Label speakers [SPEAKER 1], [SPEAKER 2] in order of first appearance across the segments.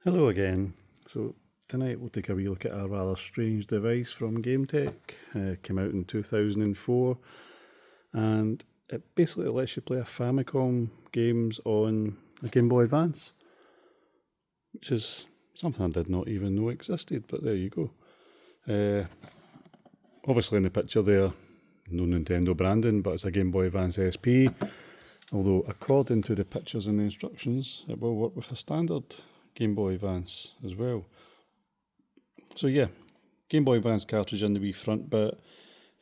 [SPEAKER 1] Hello again. So tonight we'll take a wee look at a rather strange device from GameTech. Came out in 2004 and it basically lets you play a Famicom games on a Game Boy Advance, which is something I did not even know existed, but there you go. Obviously in the picture there, no Nintendo branding, but it's a Game Boy Advance SP, although according to the pictures and the instructions, it will work with a standard Game Boy Advance as well. So yeah, Game Boy Advance cartridge in the wee front bit,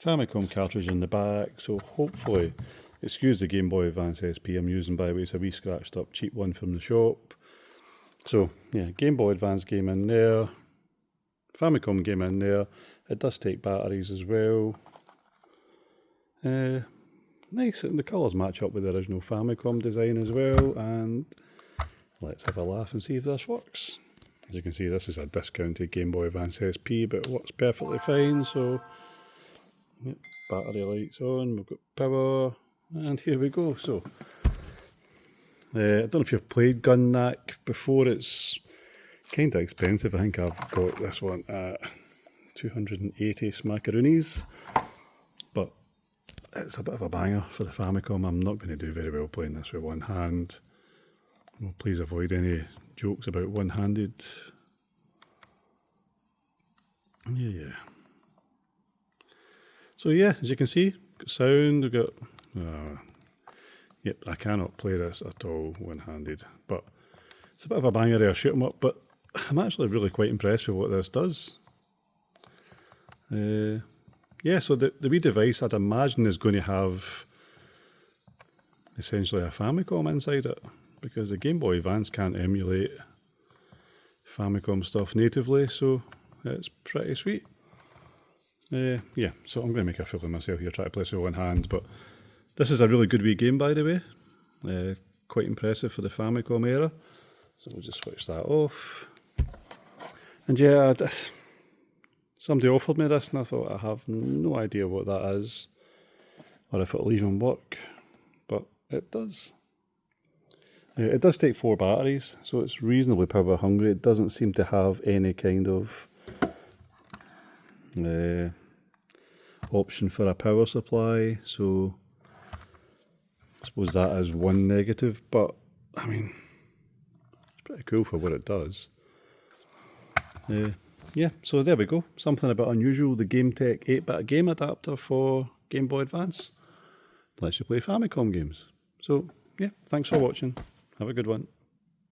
[SPEAKER 1] Famicom cartridge in the back, so hopefully, excuse the Game Boy Advance SP I'm using by the way, it's a wee scratched up cheap one from the shop. So yeah, Game Boy Advance game in there, Famicom game in there, it does take batteries as well. Nice, and the colours match up with the original Famicom design as well, and let's have a laugh and see if this works. As you can see, this is a discounted Game Boy Advance SP, but it works perfectly fine. So, yep, battery lights on, we've got power, and here we go. So, I don't know if you've played Gun Knack before, it's kind of expensive. I think I've got this one at 280 smackaroonies, but it's a bit of a banger for the Famicom. I'm not going to do very well playing this with one hand. Well, please avoid any jokes about one-handed. Yeah. So yeah, as you can see, got sound, we've got... yep, I cannot play this at all one-handed, but it's a bit of a banger there, shoot 'em up, but I'm actually really quite impressed with what this does. Yeah, so the wee device I'd imagine is going to have essentially a Famicom inside it, because the Game Boy Advance can't emulate Famicom stuff natively, so it's pretty sweet. Yeah, so I'm going to make a fool of myself here, try to play this with one hand, but this is a really good wee game by the way. Quite impressive for the Famicom era. So we'll just switch that off. And yeah, somebody offered me this and I thought I have no idea what that is, or if it'll even work, but it does. It does take 4 batteries, so it's reasonably power hungry. It doesn't seem to have any kind of option for a power supply, so I suppose that is one negative, but I mean, it's pretty cool for what it does. Yeah, so there we go. Something a bit unusual, the GameTech 8-bit game adapter for Game Boy Advance. Lets you play Famicom games. So yeah, thanks for watching. Have a good one.